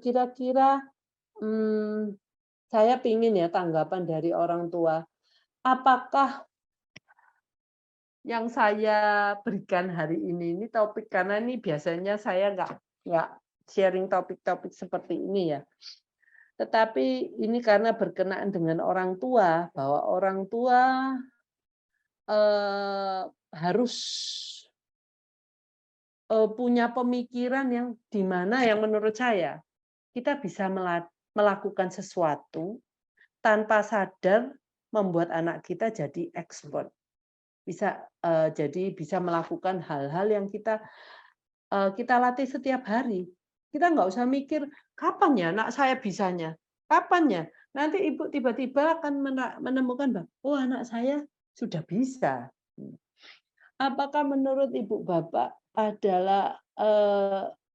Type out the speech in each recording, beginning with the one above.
kira-kira, mmm, saya pingin ya tanggapan dari orang tua. Apakah yang saya berikan hari ini topik karena ini biasanya saya nggak sharing topik-topik seperti ini ya. Tetapi ini karena berkenaan dengan orang tua, bahwa orang tua, harus, punya pemikiran yang di mana yang menurut saya, kita bisa melakukan sesuatu tanpa sadar membuat anak kita jadi expert. Bisa, jadi bisa melakukan hal-hal yang kita latih setiap hari. Kita nggak usah mikir, "Kapan ya anak saya bisanya? Kapan ya?" Nanti ibu tiba-tiba akan menemukan "Oh anak saya sudah bisa." Apakah menurut ibu bapak adalah,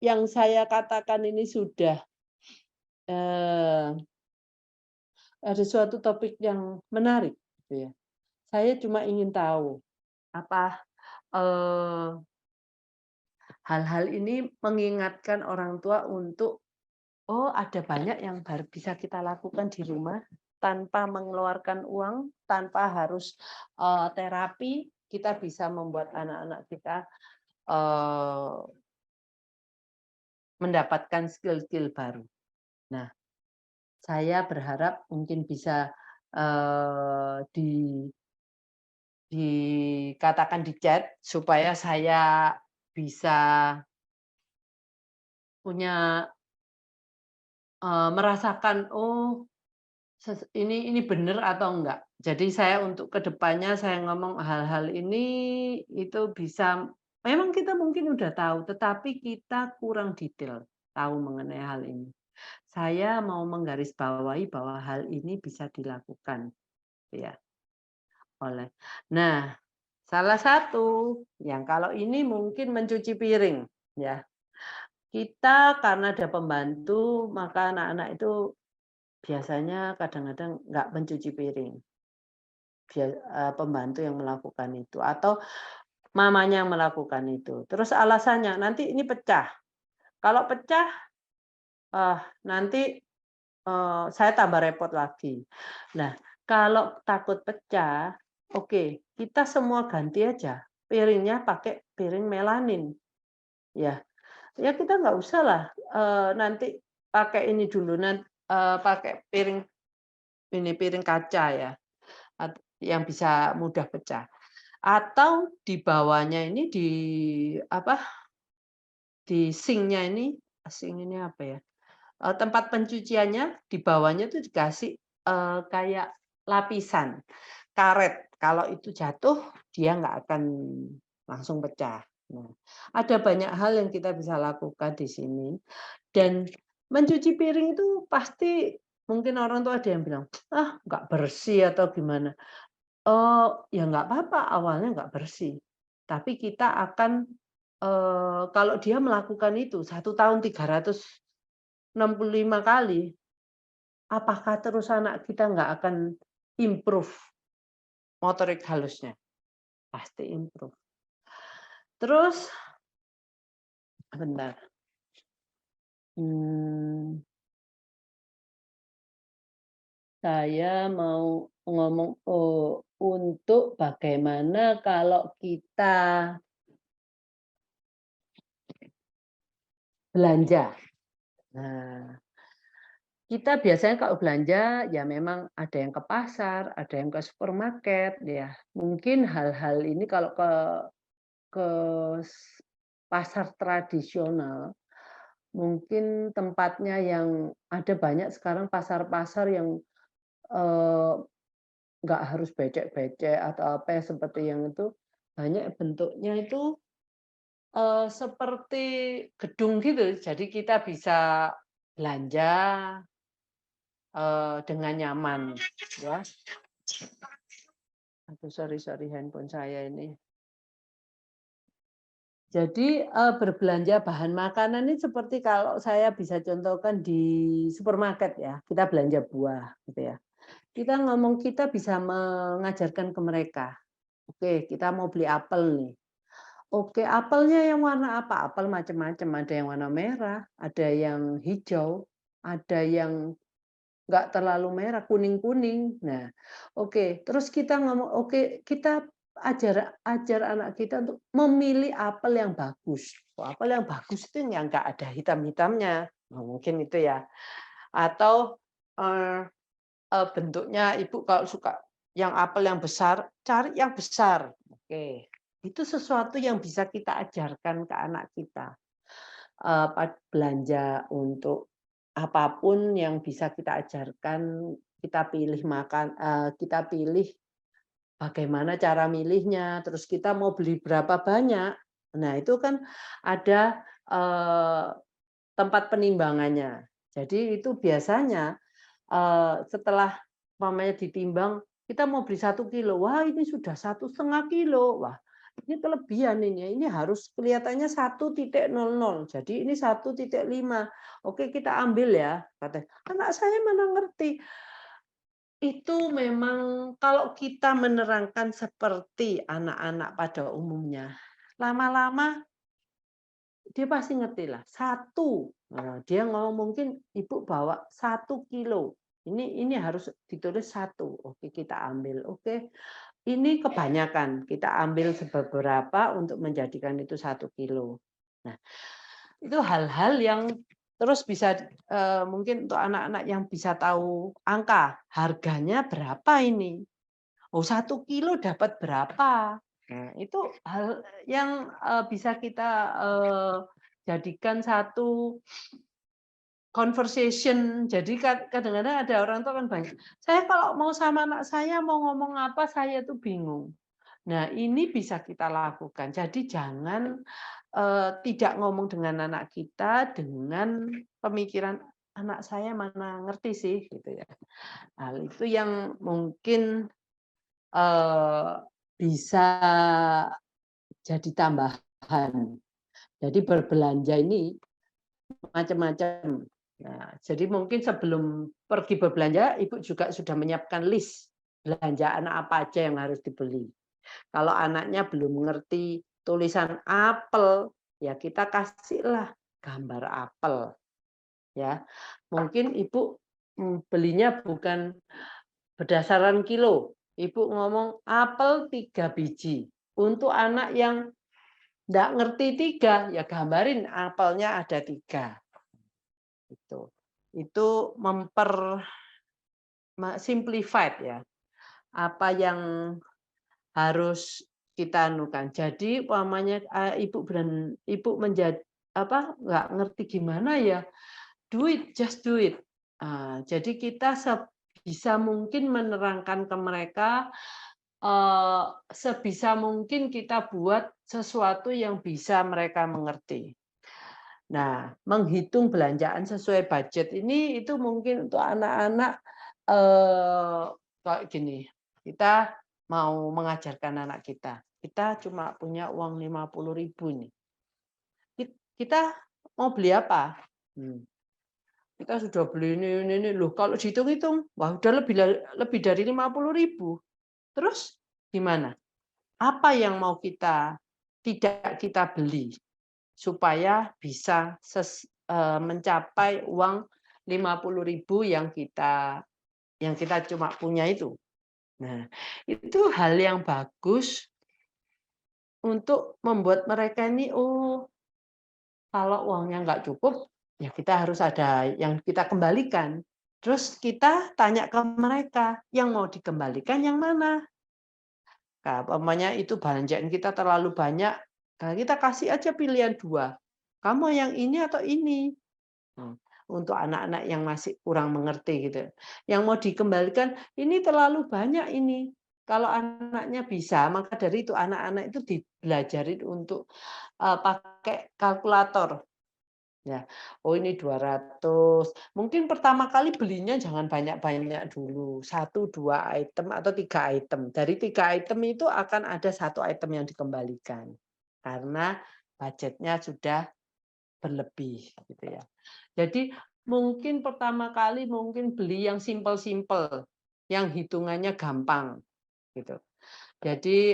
yang saya katakan ini sudah, eee, ada suatu topik yang menarik gitu ya? Saya cuma ingin tahu, apa, eee hal-hal ini mengingatkan orang tua untuk, oh ada banyak yang bisa kita lakukan di rumah tanpa mengeluarkan uang, tanpa harus, terapi, kita bisa membuat anak-anak kita, eee, mendapatkan skill-skill baru. Nah, saya berharap mungkin bisa, dikatakan di chat supaya saya bisa punya, merasakan, oh ini benar atau enggak. Jadi saya untuk ke depannya saya ngomong hal-hal ini itu bisa memang kita mungkin udah tahu, tetapi kita kurang detail tahu mengenai hal ini. Saya mau menggarisbawahi bahwa hal ini bisa dilakukan, ya, oleh nah, salah satu yang kalau ini mungkin mencuci piring, ya. Kita karena ada pembantu, maka anak-anak itu biasanya kadang-kadang nggak mencuci piring. Pembantu yang melakukan itu atau mamanya yang melakukan itu. Terus alasannya, "Nanti ini pecah." Kalau pecah, nanti, saya tambah repot lagi. Nah, kalau takut pecah, oke, kita semua ganti aja, piringnya pakai piring melanin, ya. Ya kita nggak usahlah, nanti pakai ini dulu, pakai piring ini, piring kaca ya, yang bisa mudah pecah. Atau di bawahnya ini apa, di sink ini apa ya, tempat pencuciannya di bawahnya tuh dikasih, kayak lapisan karet. Kalau itu jatuh dia nggak akan langsung pecah. Nah, ada banyak hal yang kita bisa lakukan di sini dan mencuci piring itu pasti mungkin orang tua ada yang bilang, "Ah, nggak bersih," atau gimana. Oh, ya nggak apa-apa, awalnya nggak bersih. Tapi kita akan, kalau dia melakukan itu 1 tahun 365 kali, apakah terus anak kita nggak akan improve motorik halusnya? Pasti improve. Terus bentar, mmm, saya mau ngomong, untuk bagaimana kalau kita belanja. Nah, kita biasanya kalau belanja, ya memang ada yang ke pasar, ada yang ke supermarket, ya. Mungkin hal-hal ini kalau ke pasar tradisional, mungkin tempatnya yang ada banyak sekarang pasar-pasar yang, eee, nggak harus becek-becek atau apa ya, seperti yang itu, banyak bentuknya itu, seperti gedung gitu. Jadi kita bisa belanja, dengan nyaman, ya. Aduh sorry handphone saya ini. Jadi, berbelanja bahan makanan ini seperti kalau saya bisa contohkan di supermarket ya, kita belanja buah gitu ya. Kita bisa mengajarkan ke mereka, oke kita mau beli apel nih, Oke, apelnya yang warna apa? Apel macam-macam, ada yang warna merah, ada yang hijau, ada yang nggak terlalu merah, kuning-kuning. Nah, oke, terus kita ngomong oke, kita ajar ajar anak kita untuk memilih apel yang bagus. Oh, apel yang bagus itu yang nggak ada hitam-hitamnya. Oh, mungkin itu ya. Atau, eee bentuknya Ibu kalau suka yang apel yang besar, cari yang besar. Oke, itu sesuatu yang bisa kita ajarkan ke anak kita. Belanja untuk apapun yang bisa kita ajarkan, kita pilih kita pilih bagaimana cara milihnya, terus kita mau beli berapa banyak. Nah, itu kan ada, tempat penimbangannya. Jadi itu biasanya setelah umpamanya ditimbang, kita mau beli 1 kilo, wah ini sudah 1,5 kilo, wah ini kelebihan ini harus kelihatannya 1,00, jadi ini 1,5. Oke kita ambil ya, katanya. Anak saya mana ngerti. Itu memang kalau kita menerangkan seperti anak-anak pada umumnya, lama-lama dia pasti ngerti lah. Satu, dia ngomong mungkin ibu bawa 1 kilo. Ini harus ditulis satu. Oke, kita ambil. Oke, ini kebanyakan. Kita ambil beberapa untuk menjadikan itu 1 kilo. Nah, itu hal-hal yang terus bisa mungkin untuk anak-anak yang bisa tahu angka, harganya berapa ini? Oh, 1 kilo dapat berapa? Nah, itu hal yang, bisa kita, jadikan satu conversation. Jadi kadang-kadang ada orang tua kan banyak, "Saya kalau mau sama anak saya mau ngomong apa, saya tuh bingung." Nah, ini bisa kita lakukan. Jadi jangan, tidak ngomong dengan anak kita dengan pemikiran, "Anak saya mana ngerti sih," gitu ya. Hal itu yang mungkin Eee, bisa jadi tambahan. Jadi berbelanja ini macam-macam. Nah, jadi mungkin sebelum pergi berbelanja, Ibu juga sudah menyiapkan list belanjaan apa aja yang harus dibeli. Kalau anaknya belum mengerti tulisan apel, ya kita kasihlah gambar apel, ya. Mungkin Ibu, belinya bukan berdasarkan kilo, Ibu ngomong apel 3 biji. Untuk anak yang nggak ngerti 3, ya gambarin apelnya ada 3, gitu. Itu simplified ya, apa yang harus kita anukan. Jadi umpamanya, Ibu nggak ngerti gimana ya, do it, just do it. Jadi kita sebisa mungkin menerangkan ke mereka, sebisa mungkin kita buat sesuatu yang bisa mereka mengerti. Nah, menghitung belanjaan sesuai budget ini itu mungkin untuk anak-anak, kayak gini, kita mau mengajarkan anak kita cuma punya uang 50.000 nih. Kita mau beli apa? Kita sudah beli ini. Loh kalau dihitung-hitung, wah udah lebih dari 50.000. Terus gimana? Apa yang mau tidak kita beli supaya bisa mencapai uang 50.000 yang kita cuma punya itu. Nah, itu hal yang bagus untuk membuat mereka ini, oh, kalau uangnya nggak cukup, ya kita harus ada yang kita kembalikan. Terus kita tanya ke mereka, yang mau dikembalikan yang mana? Nah, umpamanya itu belanjaan kita terlalu banyak, nah kita kasih aja pilihan 2. Kamu yang ini atau ini? Untuk anak-anak yang masih kurang mengerti gitu. Yang mau dikembalikan, ini terlalu banyak ini. Kalau anaknya bisa, maka dari itu anak-anak itu dibelajarin untuk pakai kalkulator. Ya, oh ini 200. Mungkin pertama kali belinya jangan banyak-banyak dulu. 1, 2 item atau 3 item. Dari 3 item itu akan ada 1 item yang dikembalikan. Karena budgetnya sudah berlebih gitu ya. Jadi mungkin pertama kali beli yang simpel-simpel, yang hitungannya gampang gitu. Jadi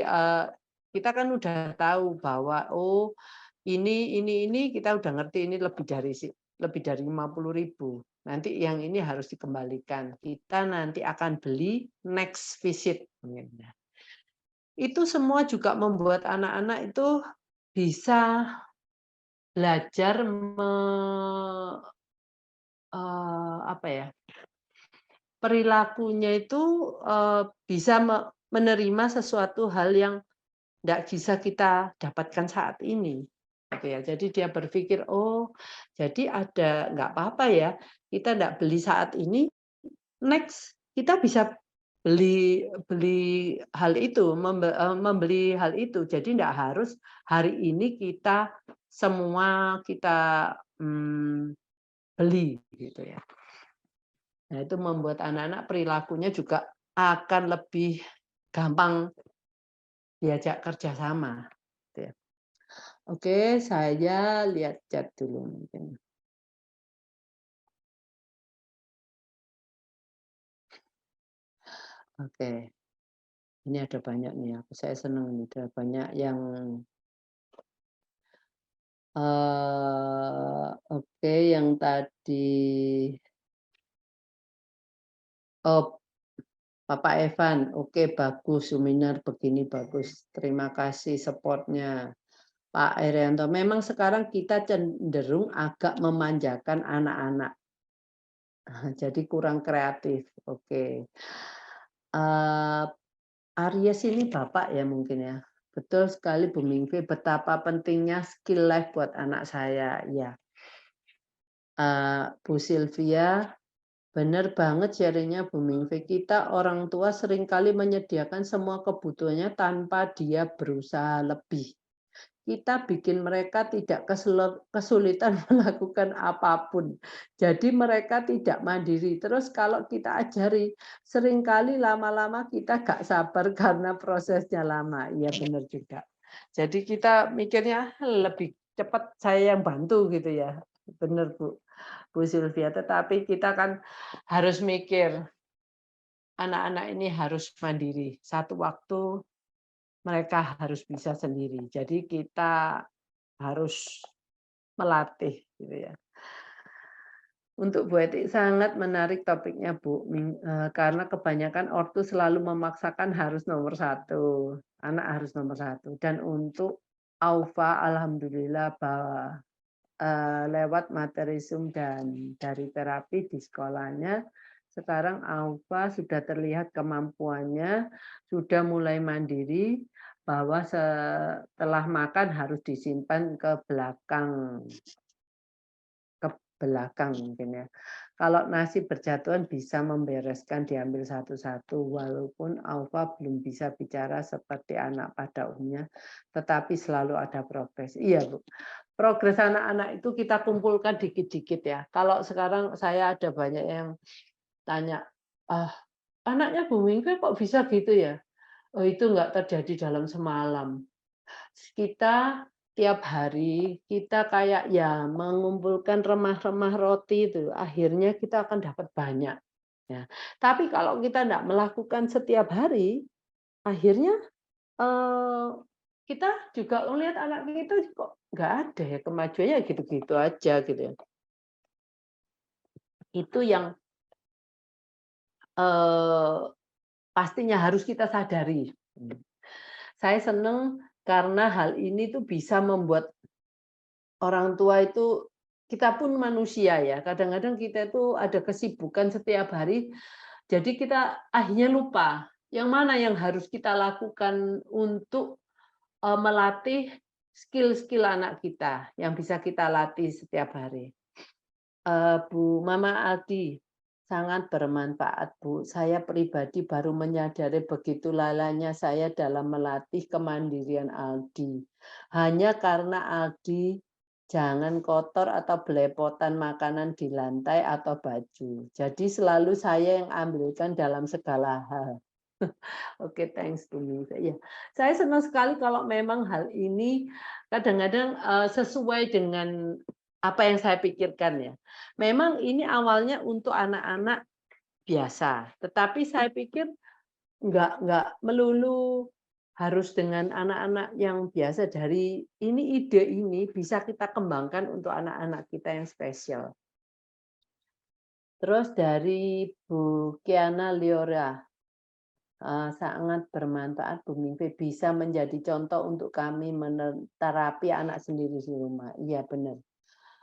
Kita kan udah tahu bahwa oh ini kita udah ngerti ini lebih dari 50.000. Nanti yang ini harus dikembalikan. Kita nanti akan beli next visit. Itu semua juga membuat anak-anak itu bisa belajar apa ya, perilakunya itu bisa menerima sesuatu hal yang tidak bisa kita dapatkan saat ini. Gitu ya. Jadi dia berpikir, oh jadi ada nggak apa-apa ya, kita tidak beli saat ini, next kita bisa beli beli hal itu, membeli hal itu. Jadi tidak harus hari ini kita semua kita beli gitu ya. Nah, itu membuat anak-anak perilakunya juga akan lebih gampang diajak kerjasama. Gitu ya. Oke, saya lihat chat dulu mungkin. Oke. Ini ada banyak nih, saya senang nih, ada banyak yang oke, yang tadi oh, Bapak Evan, oke bagus, seminar begini bagus. Terima kasih support-nya. Pak Erianto, memang sekarang kita cenderung agak memanjakan anak-anak. Jadi kurang kreatif. Oke. Aries ini Bapak ya mungkin ya. Betul sekali Bu Mingvi, betapa pentingnya skill life buat anak saya. Ya. Bu Sylvia, benar banget sharingnya Bu Mingvi. Kita orang tua seringkali menyediakan semua kebutuhannya tanpa dia berusaha lebih. Kita bikin mereka tidak kesulitan melakukan apapun. Jadi mereka tidak mandiri. Terus kalau kita ajari, seringkali lama-lama kita gak sabar karena prosesnya lama. Iya benar juga. Jadi kita mikirnya lebih cepat saya yang bantu gitu ya. Benar Bu Sylvia. Tetapi kita kan harus mikir, anak-anak ini harus mandiri. Satu waktu mereka harus bisa sendiri. Jadi kita harus melatih gitu ya. Untuk Bu Eti sangat menarik topiknya Bu, karena kebanyakan ortu selalu memaksakan harus nomor 1, anak harus nomor 1. Dan untuk Aufa alhamdulillah bahwa lewat materi Zoom dan dari terapi di sekolahnya, sekarang Aufa sudah terlihat kemampuannya, sudah mulai mandiri, bahwa setelah makan harus disimpan ke belakang mungkin ya. Kalau nasi berjatuhan bisa membereskan diambil satu-satu, walaupun Aufa belum bisa bicara seperti anak pada umumnya, tetapi selalu ada progres. Iya Bu, progres anak-anak itu kita kumpulkan dikit-dikit ya. Kalau sekarang saya ada banyak yang tanya, anaknya Bu Mingke kok bisa gitu ya? Oh itu nggak terjadi dalam semalam. Kita tiap hari kita kayak ya mengumpulkan remah-remah roti itu, akhirnya kita akan dapat banyak. Ya. Tapi kalau kita tidak melakukan setiap hari, akhirnya kita juga melihat anak kita kok nggak ada ya kemajuannya gitu-gitu aja gitu ya. Itu yang pastinya harus kita sadari. Saya senang karena hal ini tuh bisa membuat orang tua itu, kita pun manusia ya, kadang-kadang kita itu ada kesibukan setiap hari, jadi kita akhirnya lupa yang mana yang harus kita lakukan untuk melatih skill-skill anak kita yang bisa kita latih setiap hari. Bu Mama Aldi, sangat bermanfaat Bu. Saya pribadi baru menyadari begitu lalanya saya dalam melatih kemandirian Aldi. Hanya karena Aldi jangan kotor atau belepotan makanan di lantai atau baju. Jadi selalu saya yang ambilkan dalam segala hal. Oke, thanks to me. Ya, saya senang sekali kalau memang hal ini kadang-kadang sesuai dengan apa yang saya pikirkan ya. Memang ini awalnya untuk anak-anak biasa, tetapi saya pikir nggak melulu harus dengan anak-anak yang biasa dari ide ini bisa kita kembangkan untuk anak-anak kita yang spesial. Terus dari Bu Kiana Liora, sangat bermanfaat Bu Mingve, bisa menjadi contoh untuk kami menerapi anak sendiri di rumah. Iya benar.